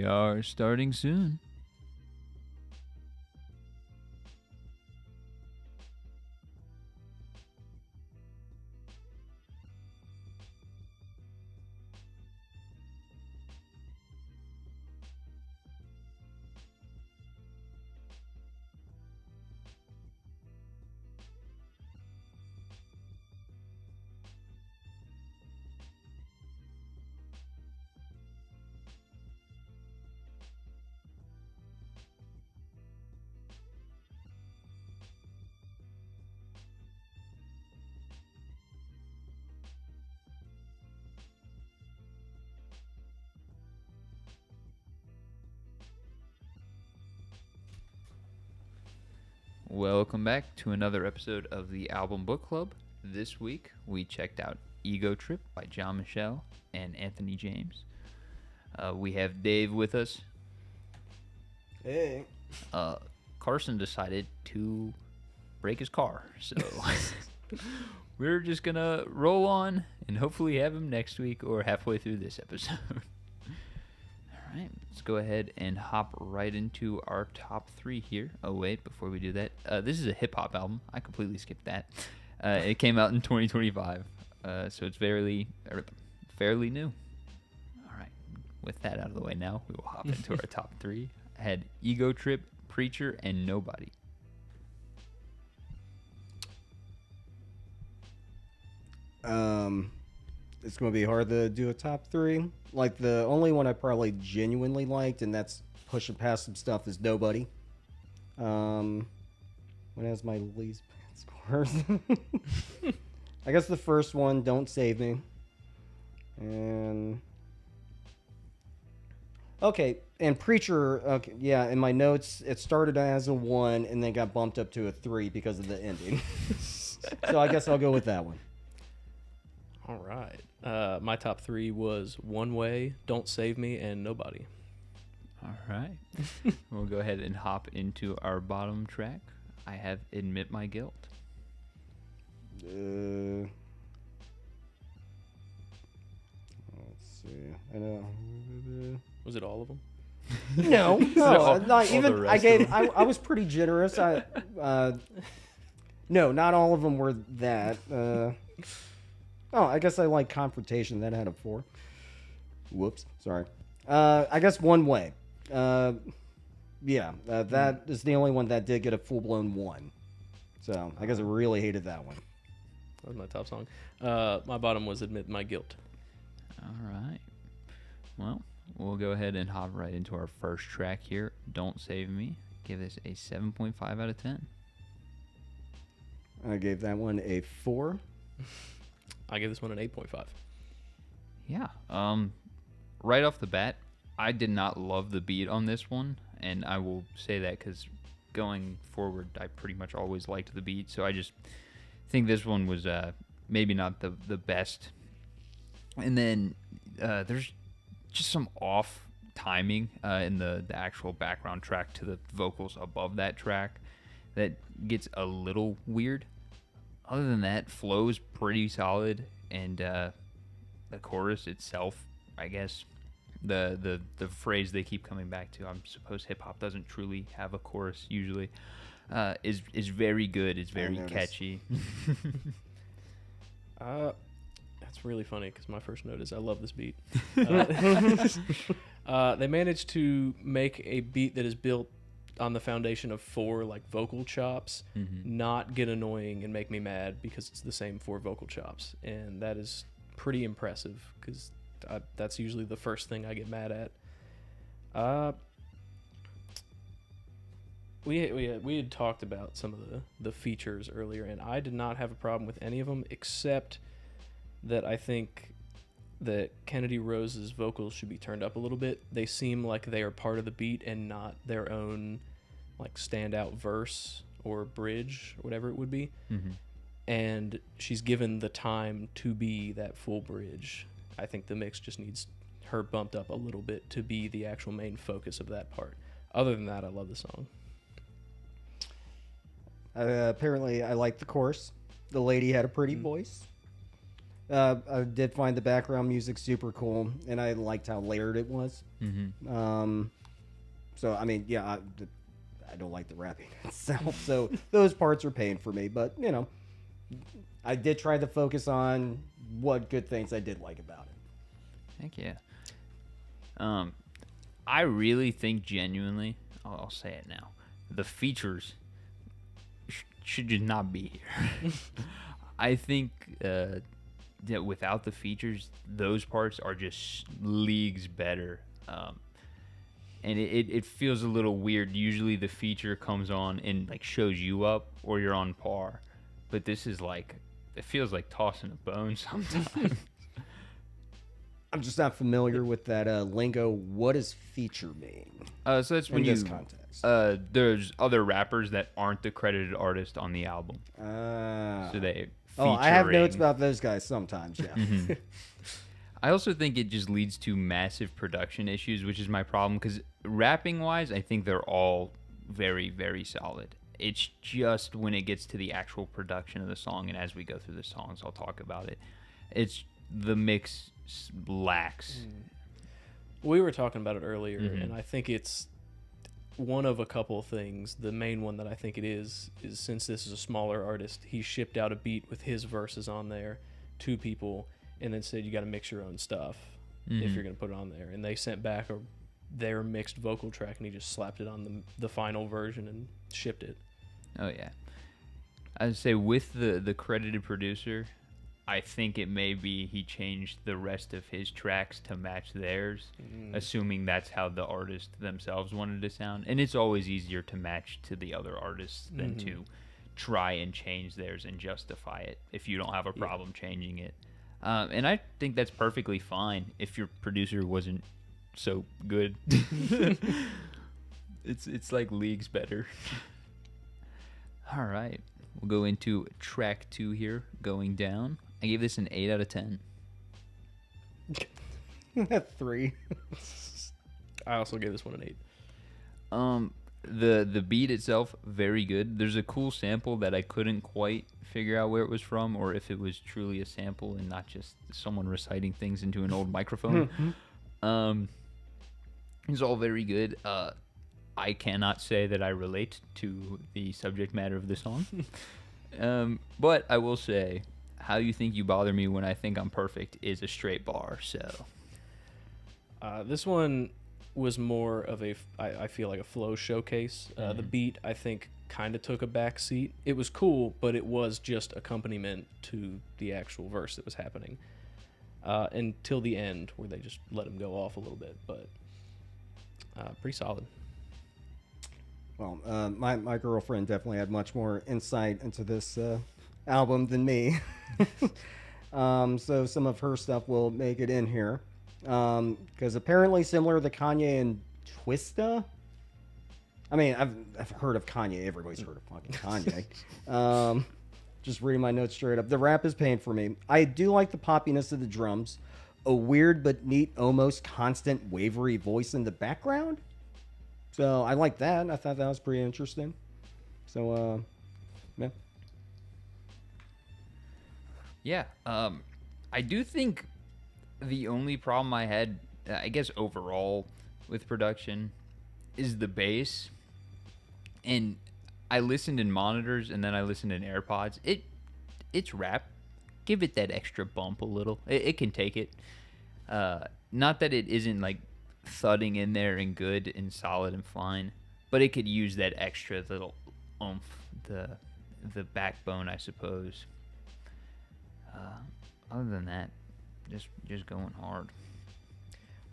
We are starting soon. Welcome back to another episode of the Album Book Club. This week, we checked out Egowhip by John Michel and Anthony James. We have Dave with us. Hey. Carson decided to break his car, so we're just going to roll on and hopefully have him next week or halfway through this episode. All right, let's go ahead and hop right into our top three here. Oh, wait, before we do that, this is a hip-hop album. I completely skipped that. It came out in 2025, so it's fairly new. All right, with that out of the way now, we will hop into our top three. I had Egowhip, Preacher, and Nobody. It's going to be hard to do a top three. Like, the only one I probably genuinely liked, and that's pushing past some stuff, is Nobody. What has my least bad scores? I guess the first one, Don't Save Me. And... Okay, and Preacher, okay, yeah, in my notes, it started as a 1 and then got bumped up to a 3 because of the ending. So I guess I'll go with that one. All right. My top three was One Way, Don't Save Me, and Nobody. All right. We'll go ahead and hop into our bottom track. I have Admit My Guilt. Let's see. I know. Was it all of them? No, not even. I was pretty generous. No, not all of them were that. I guess I like Confrontation. That had a 4. Whoops, sorry. I guess One Way. That is the only one that did get a full-blown 1. So I guess I really hated that one. That was my top song. My bottom was Admit My Guilt. All right. Well, we'll go ahead and hop right into our first track here, Don't Save Me. Give this a 7.5 out of 10. I gave that one a 4. I gave this one an 8.5. Yeah. Right off the bat, I did not love the beat on this one, and I will say that because going forward, I pretty much always liked the beat, so I just think this one was maybe not the best. And then there's just some off timing in the actual background track to the vocals above that track that gets a little weird. Other than that, flow's pretty solid, and the chorus itself, I guess, the phrase they keep coming back to, I suppose hip-hop doesn't truly have a chorus usually, is very good. It's very catchy. That's really funny because my first note is I love this beat. They managed to make a beat that is built on the foundation of 4 like vocal chops, not get annoying and make me mad because it's the same 4 vocal chops, and that is pretty impressive because that's usually the first thing I get mad at. We had talked about some of the features earlier, and I did not have a problem with any of them except that I think that Kennedy Rose's vocals should be turned up a little bit. They seem like they are part of the beat and not their own like standout verse or bridge or whatever it would be. And she's given the time to be that full bridge. I think the mix just needs her bumped up a little bit to be the actual main focus of that part. Other than that, I love the song. Apparently I liked the chorus. The lady had a pretty voice. I did find the background music super cool, and I liked how layered it was. So I mean, yeah, I don't like the rapping itself, so those parts are paying for me. But you know, I did try to focus on what good things I did like about it. Heck yeah. I really think genuinely, I'll say it now, the features should just not be here. I think that without the features, those parts are just leagues better. And it feels a little weird. Usually the feature comes on and like shows you up or you're on par. But this is like, it feels like tossing a bone sometimes. I'm just not familiar with that lingo. What does feature mean? So that's when in you this context. There's other rappers that aren't the credited artist on the album. So they I have notes featuring- about those guys sometimes. Yeah. I also think it just leads to massive production issues, which is my problem because rapping wise, I think they're all very, very solid. It's just when it gets to the actual production of the song, and as we go through the songs, I'll talk about it. It's the mix lacks. We were talking about it earlier, and I think it's one of a couple of things. The main one that I think it is since this is a smaller artist, he shipped out a beat with his verses on there to people and then said, you got to mix your own stuff if you're going to put it on there. And they sent back their mixed vocal track, and he just slapped it on the final version and shipped it. Oh, yeah. I'd say with the credited producer, I think it may be he changed the rest of his tracks to match theirs, assuming that's how the artist themselves wanted to sound. And it's always easier to match to the other artists than to try and change theirs and justify it if you don't have a problem changing it. And I think that's perfectly fine if your producer wasn't so good. It's like leagues better. All right. We'll go into track 2 here, Going Down. I gave this an 8 out of 10. 3. I also gave this one an 8. The beat itself, very good. There's a cool sample that I couldn't quite figure out where it was from, or if it was truly a sample and not just someone reciting things into an old microphone. It's all very good. I cannot say that I relate to the subject matter of the song. But I will say, How You Think You Bother Me When I Think I'm Perfect is a straight bar, so. This one was more of I feel like a flow showcase. The beat, I think, kind of took a back seat. It was cool, but it was just accompaniment to the actual verse that was happening. Until the end, where they just let him go off a little bit, but pretty solid. Well, my girlfriend definitely had much more insight into this album than me. So some of her stuff will make it in here. Because apparently similar to Kanye and Twista. I mean, I've heard of Kanye. Everybody's heard of fucking Kanye. Just reading my notes straight up. The rap is paying for me. I do like the poppiness of the drums. A weird but neat, almost constant wavery voice in the background. So I like that. I thought that was pretty interesting. So, yeah. Yeah. I do think the only problem I had, I guess overall with production, is the bass. And I listened in monitors and then I listened in AirPods. It's rap. Give it that extra bump a little. It can take it. Not that it isn't like thudding in there and good and solid and fine, but it could use that extra little oomph, the backbone, I suppose. Other than that, just going hard.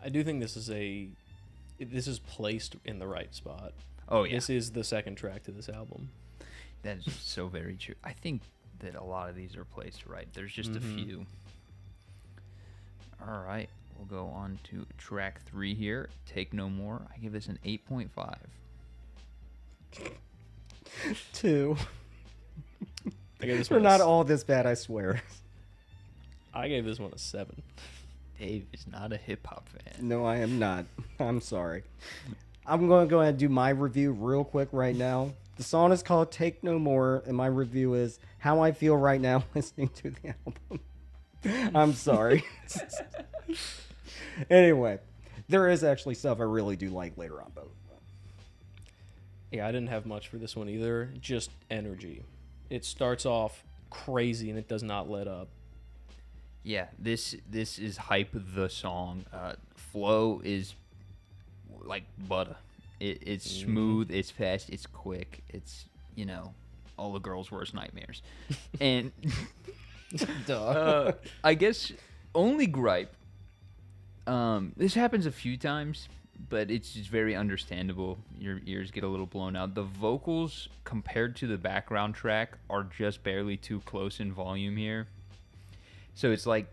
I do think this is placed in the right spot. Oh yeah, This is the second track to this album. that is so very true. I think that a lot of these are placed right. There's just a few. All right, we'll go on to track 3 here. Take No More. I give this an 8.5. 2. I gave this We're one not all this bad, I swear. I gave this one a 7. Dave is not a hip hop fan. No, I am not. I'm sorry. I'm going to go ahead and do my review real quick right now. The song is called Take No More, and my review is how I feel right now listening to the album. I'm sorry. Anyway, there is actually stuff I really do like later on, though. Yeah, I didn't have much for this one either. Just energy. It starts off crazy and it does not let up. Yeah, this is Hype the song. Flow is like butter. It's smooth, it's fast, it's quick. It's, all the girls' worst nightmares. And Duh. I guess only gripe. This happens a few times, but it's just very understandable. Your ears get a little blown out. The vocals compared to the background track are just barely too close in volume here. So it's like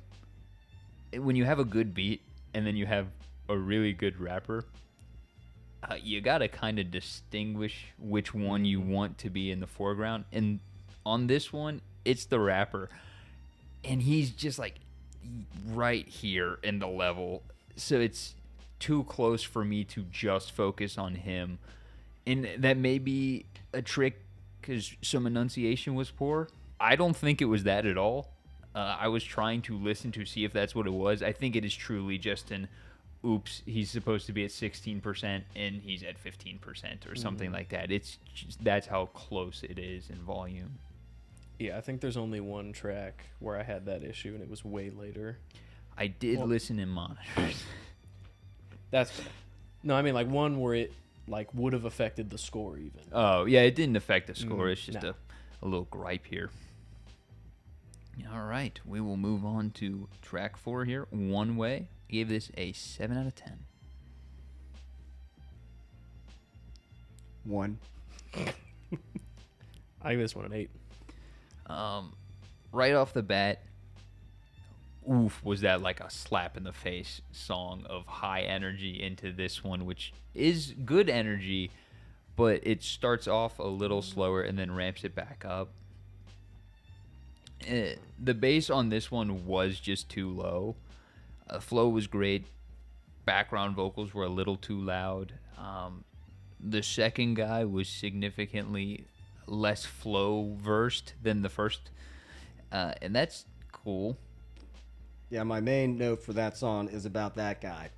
when you have a good beat and then you have a really good rapper, you gotta kind of distinguish which one you want to be in the foreground. And on this one, it's the rapper, and he's just like right here in the level, so it's too close for me to just focus on him. And that may be a trick because some enunciation was poor. I don't think it was that at all. I was trying to listen to see if that's what it was. I think it is truly just an oops, he's supposed to be at 16% and he's at 15% or something like that. It's just, that's how close it is in volume. Yeah, I think there's only one track where I had that issue, and it was way later. I did listen in monitors. That's fair. No, I mean like one where it like would have affected the score even. Oh, yeah, it didn't affect the score. It's just no. a little gripe here. All right, we will move on to track 4 here. One Way. I gave this a 7 out of 10. 1. I give this one an 8. Right off the bat, oof, was that like a slap in the face song of high energy into this one, which is good energy, but it starts off a little slower and then ramps it back up. The bass on this one was just too low. Flow was great. Background vocals were a little too loud. The second guy was significantly less flow versed than the first, and that's cool. Yeah, my main note for that song is about that guy.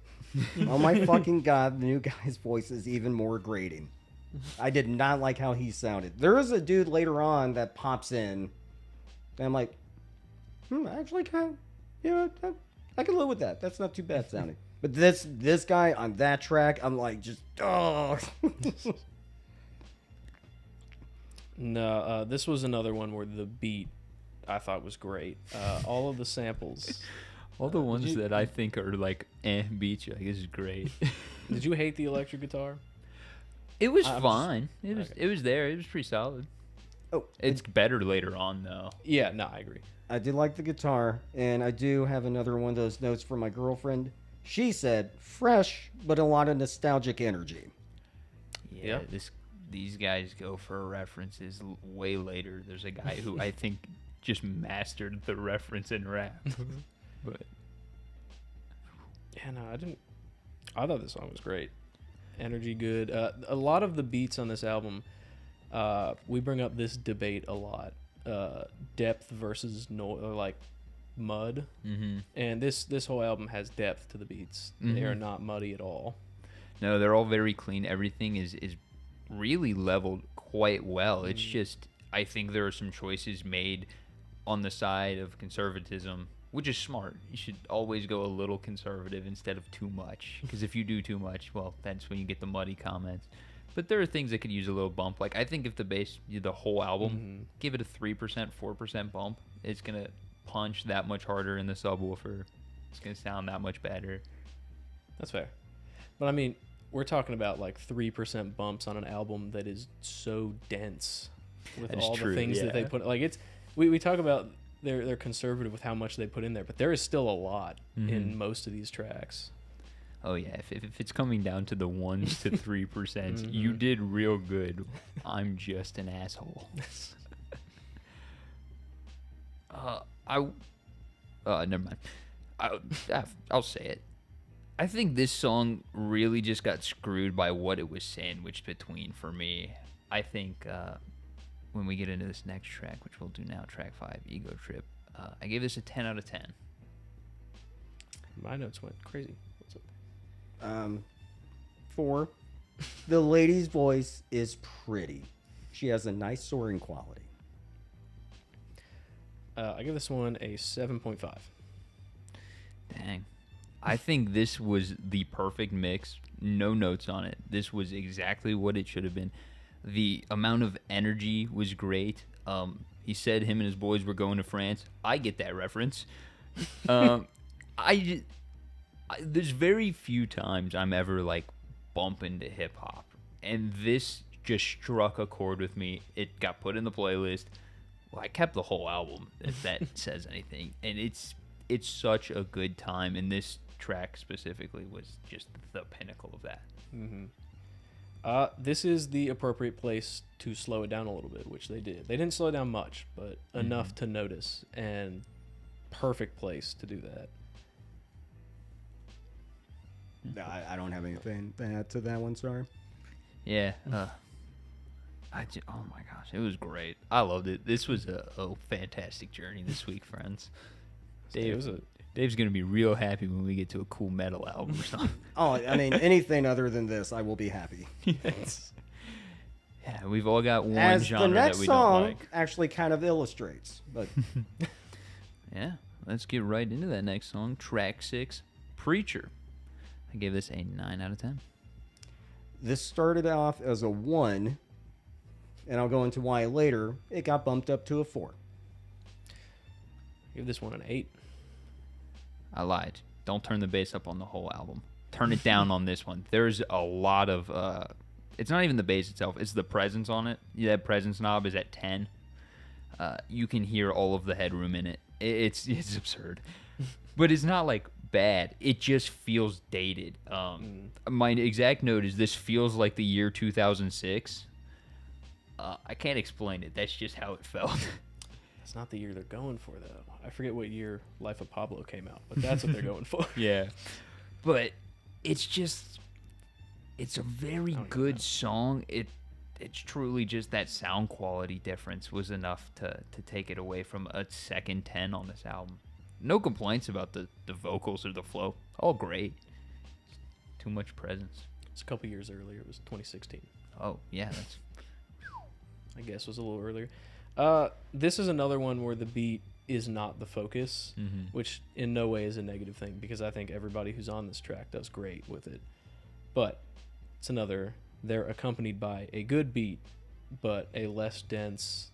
Oh my fucking god, the new guy's voice is even more grating. I did not like how he sounded. There is a dude later on that pops in, and I'm like, actually, kind of, I can live with that. That's not too bad sounding. But this guy on that track, I'm like, just, oh. No, this was another one where the beat I thought was great. All of the samples. All the ones that I think are like beats, like, this is great. Did you hate the electric guitar? It was fine. It was there. It was pretty solid. Oh, It's better later on though. Yeah, no, I agree. I do like the guitar, and I do have another one of those notes from my girlfriend. She said, fresh, but a lot of nostalgic energy. Yeah, these guys go for references way later. There's a guy who I think just mastered the reference in rap. But yeah, no, I thought this song was great. Energy good. A lot of the beats on this album, we bring up this debate a lot. Depth versus like mud. Mm-hmm. And this whole album has depth to the beats. Mm-hmm. They are not muddy at all. No, they're all very clean. Everything is really leveled quite well. It's just, I think there are some choices made on the side of conservatism, which is smart. You should always go a little conservative instead of too much, because if you do too much, well, that's when you get the muddy comments. But there are things that could use a little bump. Like, I think if the bass, the whole album, give it a 3%, 4% bump, it's going to punch that much harder in the subwoofer. It's going to sound that much better. That's fair. But I mean, we're talking about like 3% bumps on an album that is so dense with all the things that they put. Like, it's we talk about they're conservative with how much they put in there, but there is still a lot in most of these tracks. Oh yeah, if it's coming down to the 1% to 3%, you did real good. I'm just an asshole. Never mind. I'll say it. I think this song really just got screwed by what it was sandwiched between for me. I think when we get into this next track, which we'll do now, track 5, Ego Trip, I gave this a 10 out of 10. My notes went crazy. What's up? 4. The lady's voice is pretty. She has a nice soaring quality. I give this one a 7.5. Dang. I think this was the perfect mix. No notes on it. This was exactly what it should have been. The amount of energy was great. He said him and his boys were going to France. I get that reference. There's very few times I'm ever like bumping to hip hop, and this just struck a chord with me. It got put in the playlist. Well, I kept the whole album, if that says anything, and it's such a good time, and this track specifically was just the pinnacle of that. Mm-hmm. This is the appropriate place to slow it down a little bit, which they did. They didn't slow it down much, but enough to notice, and perfect place to do that. No, I don't have anything to add to that one, sorry. Yeah. Oh my gosh, it was great. I loved it. This was a fantastic journey this week, friends. Dave's going to be real happy when we get to a cool metal album or something. Oh, I mean, anything other than this, I will be happy. Yes. Yeah, we've all got one As genre the next that we song don't like. actually kind of illustrates. But Yeah, let's get right into that next song. Track 6, Preacher. I gave this a 9 out of 10. this started off as a 1, and I'll go into why later. It got bumped up to a 4. Give this one an 8. I lied. Don't turn the bass up on the whole album. Turn it down on this one. There's a lot of... it's not even the bass itself. It's the presence on it. Yeah, that presence knob is at 10. You can hear all of the headroom in it. It's absurd. But it's not, like, bad. It just feels dated. My exact note is this feels like the year 2006. I can't explain it. That's just how it felt. That's not the year they're going for, though. I forget what year Life of Pablo came out, but that's what they're going for. Yeah. But it's just... It's a very good song. It's truly just that sound quality difference was enough to take it away from a second 10 on this album. No complaints about the vocals or the flow. All great. Too much presence. It's a couple years earlier. It was 2016. Oh, yeah. That's... I guess was a little earlier. This is another one where the beat is not the focus, which in no way is a negative thing because I think everybody who's on this track does great with it. But it's another, they're accompanied by a good beat, but a less dense,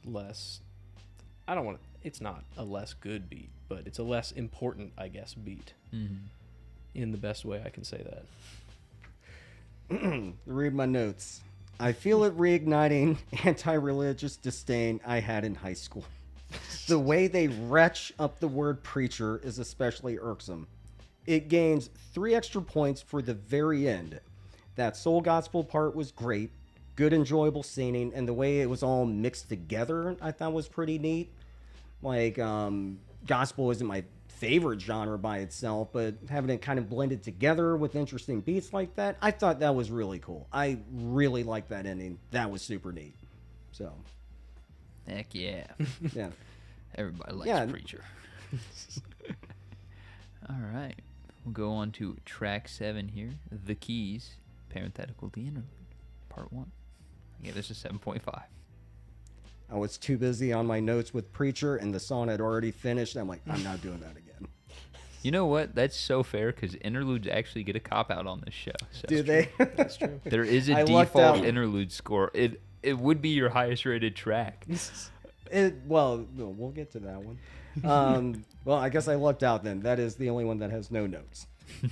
it's not a less good beat, but it's a less important, I guess, beat. In the best way I can say that. Read my notes. I feel it reigniting anti-religious disdain I had in high school. The way they retch up the word preacher is especially irksome. It gains 3 extra points for the very end. That soul gospel part was great, good enjoyable singing, and the way it was all mixed together I thought was pretty neat. Like, gospel isn't my favorite genre by itself, but having it kind of blended together with interesting beats like that, I thought that was really cool. I really liked that ending. That was super neat. So, Heck yeah. yeah. Everybody likes Preacher. All right. We'll go on to track 7 here. The Keys, parenthetical the interlude, part 1. I gave this a 7.5. I was too busy on my notes with Preacher, and the song had already finished. I'm like, I'm not doing that again. You know what? That's so fair because interludes actually get a cop-out on this show. So Do they? That's true. there is a I lucked default out. interlude score. It would be your highest-rated track. Well, we'll get to that one. Well, I guess I lucked out then. That is the only one that has no notes. I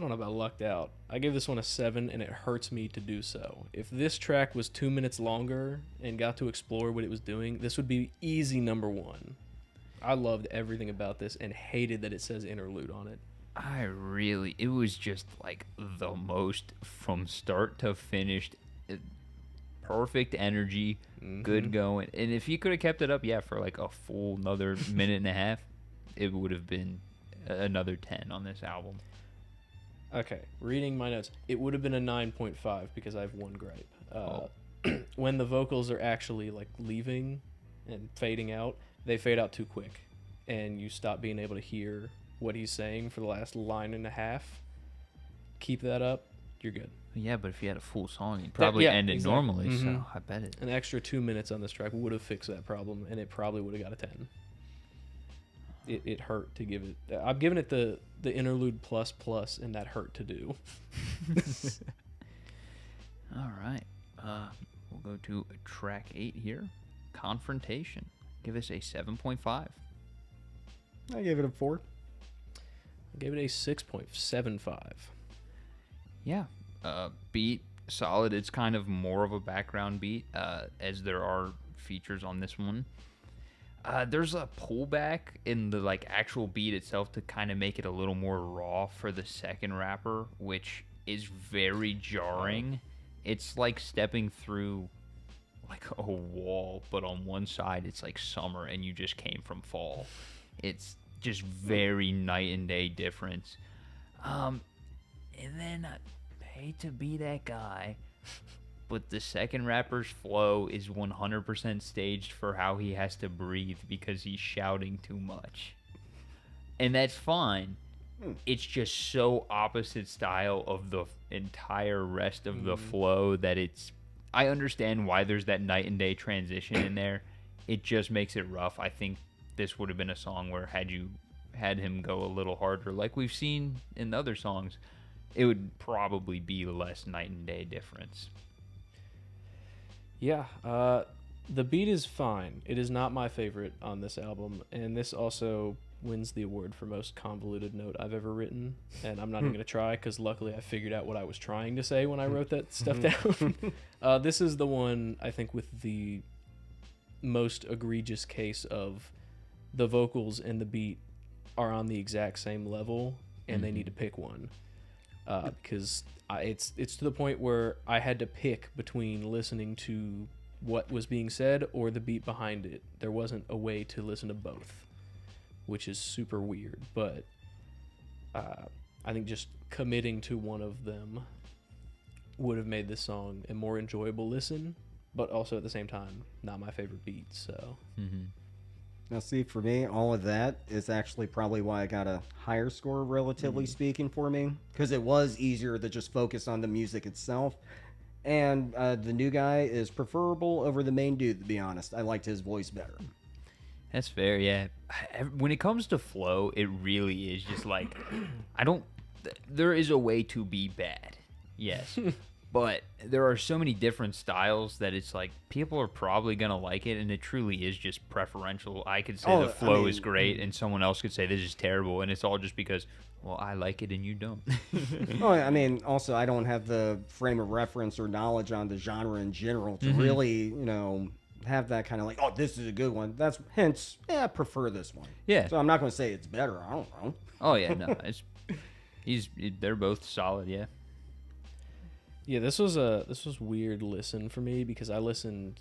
don't know about lucked out. I gave this one a 7, and it hurts me to do so. If this track was 2 minutes longer and got to explore what it was doing, this would be easy number 1. I loved everything about this and hated that it says interlude on it. It was just like the most from start to finish. Perfect energy, good going. And if he could have kept it up, for like a full another minute and a half, it would have been another 10 on this album. Okay, reading my notes, it would have been a 9.5 because I have one gripe. When the vocals are actually like leaving and fading out, they fade out too quick. and you stop being able to hear what he's saying for the last line and a half, keep that up, you're good. Yeah, but if you had a full song, you'd probably end it exactly. normally. Mhm. So I bet it. An extra 2 minutes on this track would have fixed that problem, and it probably would have got a 10. It hurt to give it. I'm giving it the interlude plus, and that hurt to do. All right. We'll go to track 8 here. Confrontation. Give this a 7.5. I gave it a 4. I gave it a 6.75. Yeah. Beat, solid. It's kind of more of a background beat, as there are features on this one. There's a pullback in the like actual beat itself to kind of make it a little more raw for the second rapper, which is very jarring. It's like stepping through like a wall, but on one side it's like summer and you just came from fall. It's just very night and day difference. And then I hate to be that guy, but the second rapper's flow is 100% staged for how he has to breathe because he's shouting too much. And that's fine. It's just so opposite style of the entire rest of the flow that it's... I understand why there's that night and day transition in there. It just makes it rough. I think this would have been a song where had you had him go a little harder, like we've seen in other songs, it would probably be less night and day difference. Yeah, the beat is fine. It is not my favorite on this album, and this also wins the award for most convoluted note I've ever written, and I'm not even going to try because luckily I figured out what I was trying to say when I wrote that stuff down. This is the one, I think, with the most egregious case of the vocals and the beat are on the exact same level, and they need to pick one. Because it's to the point where I had to pick between listening to what was being said or the beat behind it. There wasn't a way to listen to both, which is super weird. But I think just committing to one of them would have made this song a more enjoyable listen, but also at the same time, not my favorite beat. So. Now, see, for me, all of that is actually probably why I got a higher score, relatively speaking, for me. Because it was easier to just focus on the music itself. And the new guy is preferable over the main dude, to be honest. I liked his voice better. That's fair, yeah. When it comes to flow, it really is just like, there is a way to be bad, yes. But there are so many different styles that it's like people are probably going to like it, and it truly is just preferential. I could say the flow is great, and someone else could say this is terrible, and it's all just because, well, I like it and you don't. Oh, I mean, also, I don't have the frame of reference or knowledge on the genre in general to really, have that kind of like, oh, this is a good one. That's hence, I prefer this one. Yeah. So I'm not going to say it's better. I don't know. Oh, yeah, no. They're both solid, yeah. Yeah, this was weird listen for me because I listened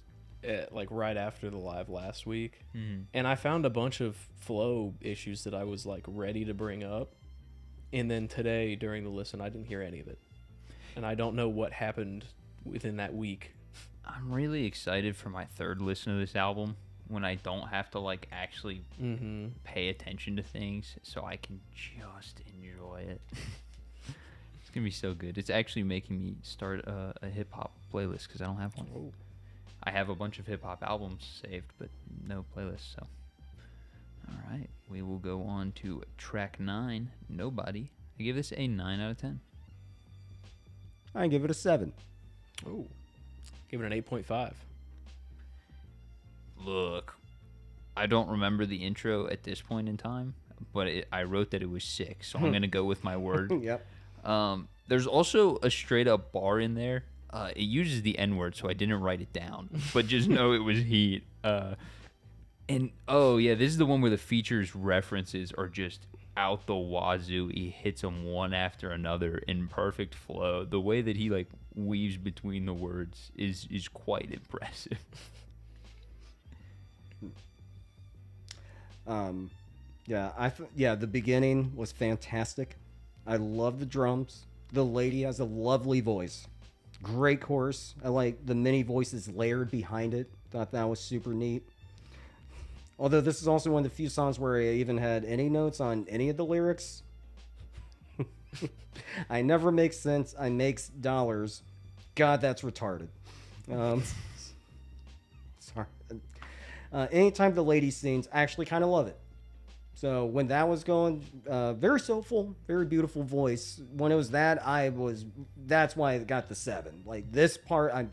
like right after the live last week, and I found a bunch of flow issues that I was like ready to bring up, and then today during the listen I didn't hear any of it, and I don't know what happened within that week. I'm really excited for my third listen to this album when I don't have to like actually pay attention to things, so I can just enjoy it. It's gonna be so good. It's actually making me start a hip hop playlist because I don't have one. Oh. I have a bunch of hip hop albums saved, but no playlist. So, all right, we will go on to track 9. Nobody. I give this a 9 out of 10. I give it a 7. Oh, give it an 8.5. Look, I don't remember the intro at this point in time, but I wrote that it was 6, so I'm gonna go with my word. Yep. There's also a straight up bar in there. It uses the N-word, so I didn't write it down, but just know it was heat. And oh yeah, this is the one where the features references are just out the wazoo. He hits them one after another in perfect flow. The way that he like weaves between the words is quite impressive. The beginning was fantastic. I love the drums. The lady has a lovely voice. Great chorus. I like the many voices layered behind it. Thought that was super neat. Although this is also one of the few songs where I even had any notes on any of the lyrics. I never make sense. I makes dollars. God, that's retarded. Sorry. Anytime the lady sings, I actually kind of love it. So when that was going, very soulful, very beautiful voice. When it was that, that's why I got the 7. Like this part, I'm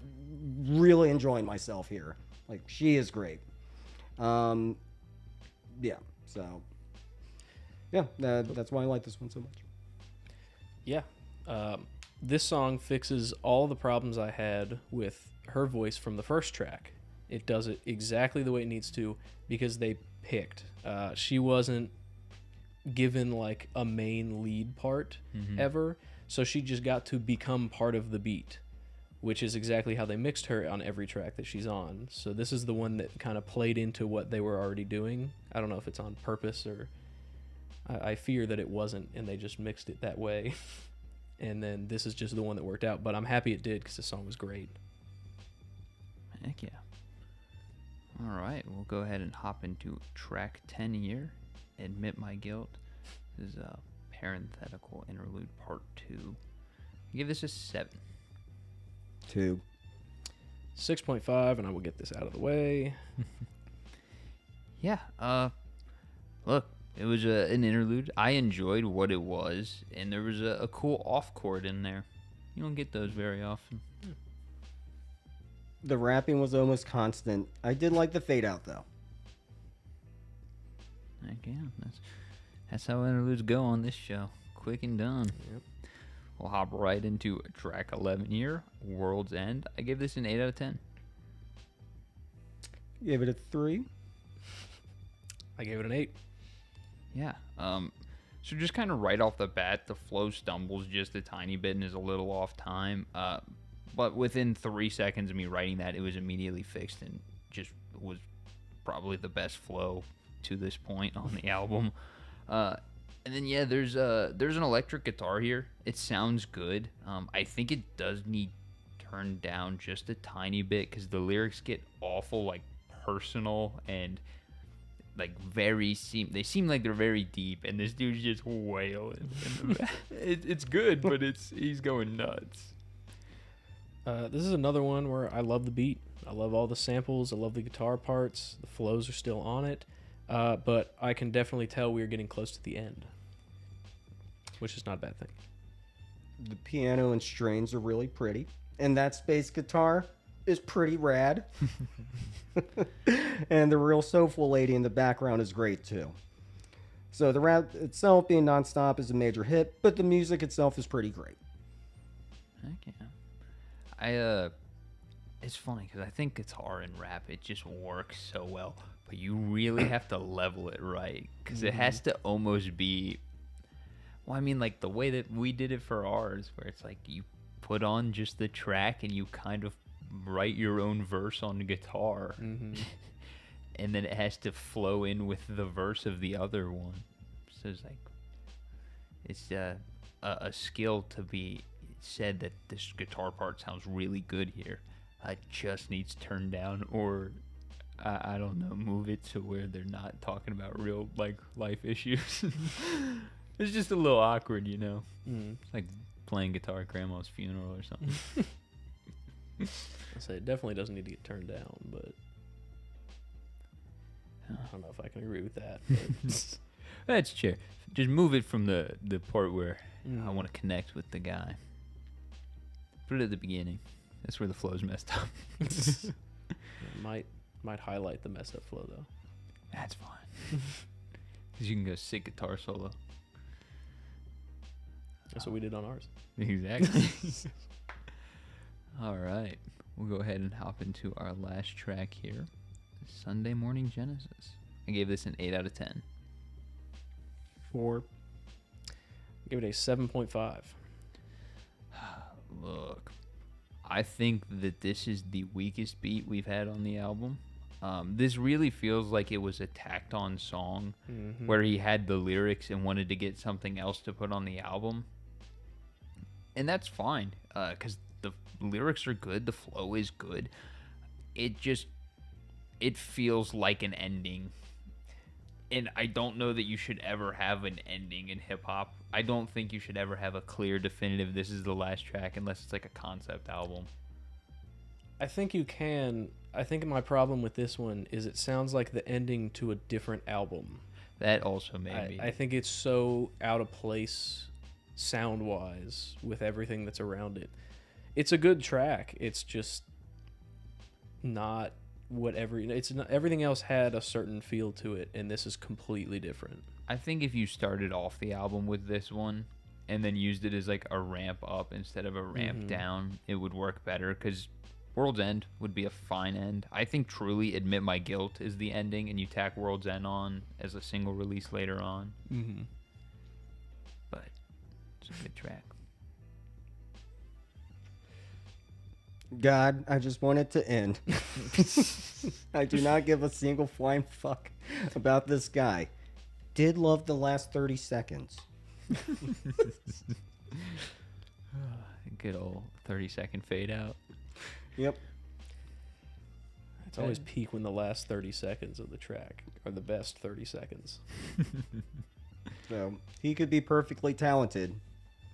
really enjoying myself here. Like she is great. Yeah. So yeah, that's why I like this one so much. Yeah. This song fixes all the problems I had with her voice from the first track. It does it exactly the way it needs to because they picked. She wasn't given like a main lead part ever, so she just got to become part of the beat, which is exactly how they mixed her on every track that she's on. So this is the one that kind of played into what they were already doing. I don't know if it's on purpose or I fear that it wasn't, and they just mixed it that way. And then this is just the one that worked out. But I'm happy it did because the song was great. Heck yeah. All right, we'll go ahead and hop into track 10 here. Admit My Guilt. This is a parenthetical interlude part 2. I give this a 7. 2. 6.5, and I will get this out of the way. Yeah, look, it was an interlude. I enjoyed what it was, and there was a cool off chord in there. You don't get those very often. The rapping was almost constant. I did like the fade out though. Heck yeah, that's how interludes go on this show. Quick and done. Yep. We'll hop right into track 11 here, World's End. I give this an 8 out of 10. Gave it a 3. I gave it an 8. Yeah. So just kind of right off the bat, the flow stumbles just a tiny bit and is a little off time. But within 3 seconds of me writing that, it was immediately fixed and just was probably the best flow to this point on the album. And then yeah, there's an electric guitar here. It sounds good. I think it does need turned down just a tiny bit because the lyrics get awful like personal and like they seem like they're very deep, and this dude's just wailing. It's good, but he's going nuts. This is another one where I love the beat. I love all the samples. I love the guitar parts. The flows are still on it. But I can definitely tell we're getting close to the end, which is not a bad thing. The piano and strings are really pretty, and that space guitar is pretty rad. And the real soulful lady in the background is great too. So the rap itself being nonstop is a major hit, but the music itself is pretty great. Heck yeah. It's funny because I think guitar and rap, it just works so well, but you really have to level it right because it has to almost be, well, I mean, like the way that we did it for ours, where it's like you put on just the track and you kind of write your own verse on the guitar, and then it has to flow in with the verse of the other one. So it's a skill to be said that this guitar part sounds really good here. It just needs turned down, or I don't know, move it to where they're not talking about real like life issues. It's just a little awkward, you know. It's like playing guitar at grandma's funeral or something. I say it definitely doesn't need to get turned down, but I don't know if I can agree with that. But That's true. Just move it from the part where I want to connect with the guy. Put it at the beginning. That's where the flow's messed up. it might highlight the mess up flow though. That's fine. Because you can go sick guitar solo. That's what we did on ours. Exactly. All right. We'll go ahead and hop into our last track here. Sunday Morning Genesis. I gave this an 8 out of 10. 4. Give it a 7.5. Look, I think that this is the weakest beat we've had on the album. This really feels like it was a tacked on song where he had the lyrics and wanted to get something else to put on the album. And that's fine, because the lyrics are good, the flow is good. It feels like an ending And I don't know that you should ever have an ending in hip hop. I don't think you should ever have a clear, definitive, this is the last track unless it's like a concept album. I think you can. I think my problem with this one is it sounds like the ending to a different album. That also maybe. I think it's so out of place sound wise with everything that's around it. It's a good track. It's just not whatever. It's not, everything else had a certain feel to it, and this is completely different. I think if you started off the album with this one and then used it as like a ramp up instead of a ramp down, it would work better because World's End would be a fine end. I think truly Admit My Guilt is the ending, and you tack World's End on as a single release later on. Mm-hmm. But it's a good track. God, I just want it to end. I do not give a single flying fuck about this guy. Did love the last 30 seconds. Good old 30-second fade out. Yep. It's always peak when the last 30 seconds of the track are the best 30 seconds. So he could be perfectly talented.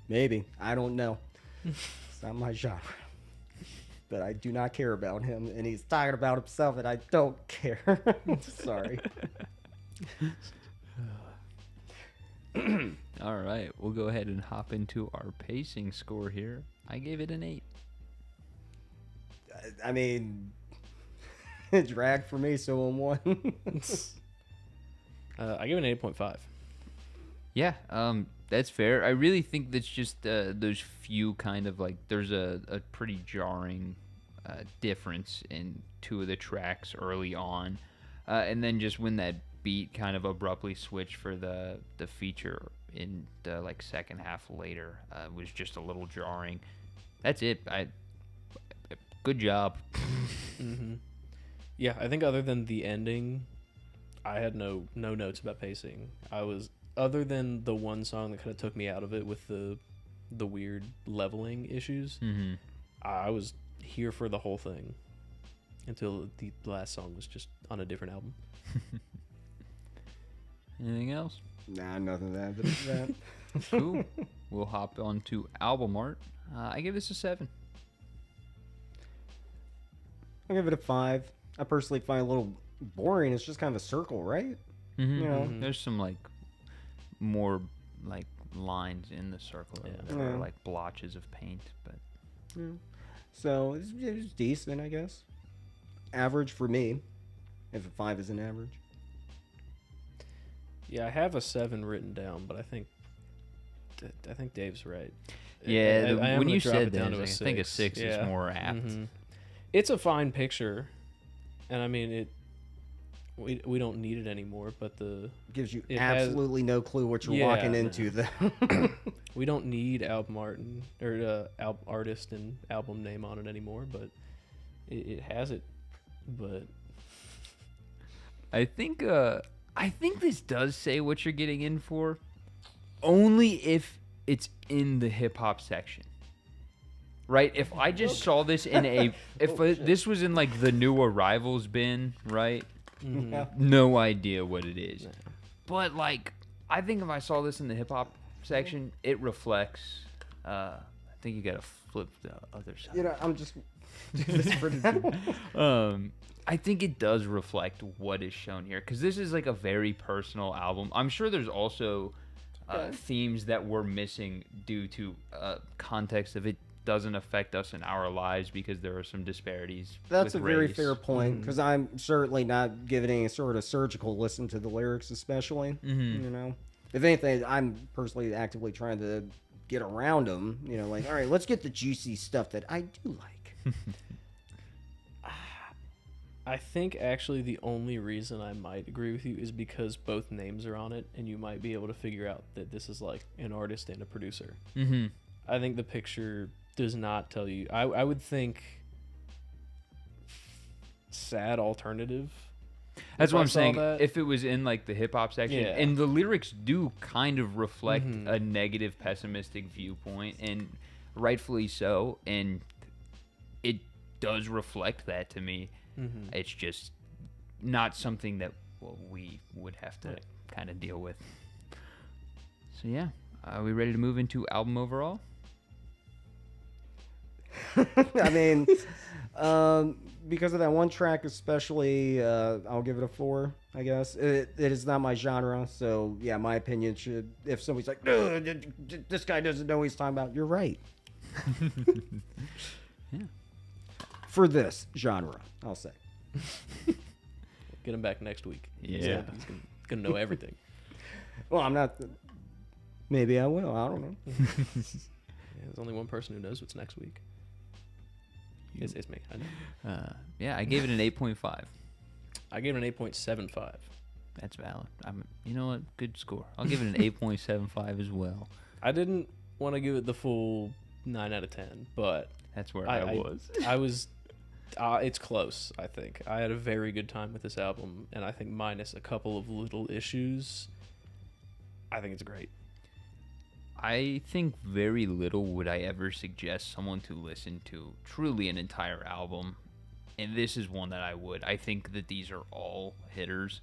Maybe. I don't know. It's not my genre. But I do not care about him, and he's talking about himself, and I don't care. Sorry. All right, we'll go ahead and hop into our pacing score here. I gave it an 8. I mean, it dragged for me, so I'm 1. I give it an 8.5. Yeah, that's fair. I really think that's just those few kind of like there's a pretty jarring difference in two of the tracks early on, and then just when that beat kind of abruptly switched for the feature in the like second half later was just a little jarring. That's it. Good job. Mm-hmm. Yeah, I think other than the ending, I had no notes about pacing. Other than the one song that kind of took me out of it with the weird leveling issues, I was here for the whole thing until the last song was just on a different album. Anything else? Nah, nothing to add to that. Cool. We'll hop on to album art. I give this a 7. I'll give it a 5. I personally find it a little boring. It's just kind of a circle, right? Mm-hmm. You know? There's some like more like lines in the circle that are like blotches of paint, but So it's decent, I guess. Average for me, if a 5 is an average. Yeah, I have a 7 written down, but I think Dave's right. yeah, I am when gonna you drop said it down that, to I a think a 6 Yeah. is more apt. Mm-hmm. It's a fine picture, and I mean we don't need it anymore, but Gives you it has- absolutely no clue what you're walking into. we don't need album art or artist and album name on it anymore, but it has it. But I think this does say what you're getting in for, only if it's in the hip hop section. Right? If I just saw this in this was in like the new arrivals bin, right? No idea what it is. Yeah. But like, I think if I saw this in the hip hop section, it reflects. I think you gotta flip the other side. You know, I'm just doing this for the I think it does reflect what is shown here because this is like a very personal album. I'm sure there's also themes that we're missing due to context of it doesn't affect us in our lives because there are some disparities. That's with a very race. fair point because I'm certainly not giving any sort of surgical listen to the lyrics, especially. You know, if anything, I'm personally actively trying to get around them. You know, like, all right, let's get the juicy stuff that I do like. I think actually the only reason I might agree with you is because both names are on it, and you might be able to figure out that this is like an artist and a producer. I think the picture does not tell you. I would think sad alternative. That's if what I I'm saw saying. that. If it was in like the hip hop section, Yeah. and the lyrics do kind of reflect a negative, pessimistic viewpoint, and rightfully so, and it does reflect that to me. It's just not something that what we would have to Right. kind of deal with. So yeah, are we ready to move into album overall? I mean, because of that one track, especially, I'll give it a 4. I guess it is not my genre, so yeah, my opinion should. If somebody's like, "This guy doesn't know what he's talking about," you're right. Yeah. For this genre, I'll say. Get him back next week. Yeah. He's gonna know everything. Well, I'm not. Maybe I will. I don't know. Yeah, there's only one person who knows what's next week. It's me. I know. Yeah, I gave it an 8.5. I gave it an 8.75. That's valid. You know what? Good score. I'll give it an 8.75 as well. I didn't want to give it the full 9 out of 10, but That's where I was. I was. It's close. I think I had a very good time with this album, and I think minus a couple of little issues, I think it's great. I think very little would I ever suggest someone to listen to truly an entire album, and this is one that I would. I think that these are all hitters,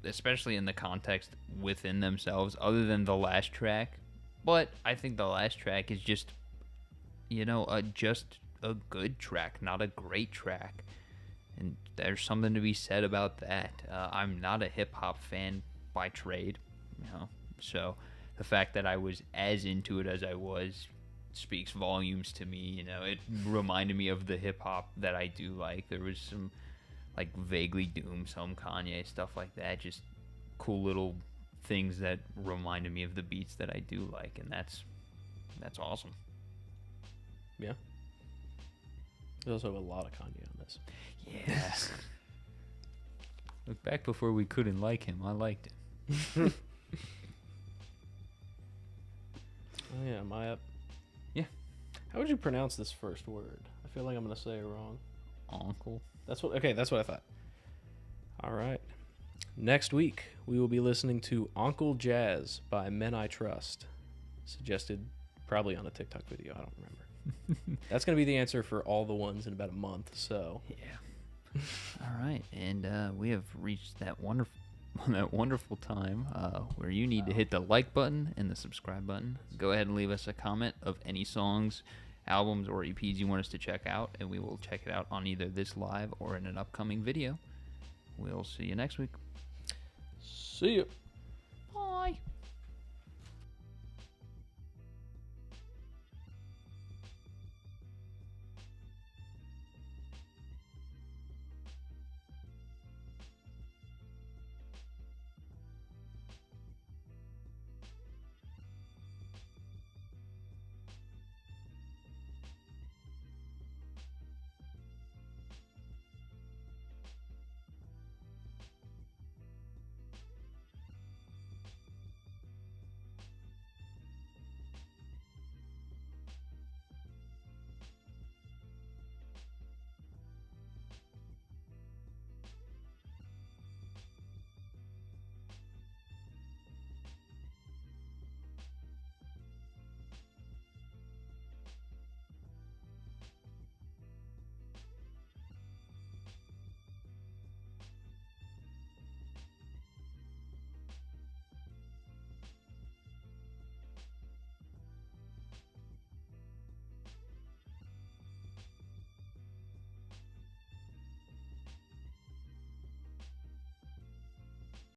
especially in the context within themselves, other than the last track. But I think the last track is just, just a good track, not a great track, and there's something to be said about that. I'm not a hip-hop fan by trade, so the fact that I was as into it as I was speaks volumes to me. It reminded me of the hip-hop that I do like. There was some like vaguely Doom, some Kanye, stuff like that, just cool little things that reminded me of the beats that I do like, and that's awesome. Yeah. There's also a lot of Kanye on this. Yeah. Look, back before we couldn't like him, I liked him. Oh yeah, am I up? Yeah. How would you pronounce this first word? I feel like I'm gonna say it wrong. Uncle. That's what I thought. All right. Next week we will be listening to Uncle Jazz by Men I Trust. Suggested probably on a TikTok video. I don't remember. That's gonna be the answer for all the ones in about a month. So Yeah. All right, and we have reached that wonderful time where you need to hit the like button and the subscribe button. Go ahead and leave us a comment of any songs, albums, or EPs you want us to check out, and we will check it out on either this live or in an upcoming video. We'll see you next week. see you.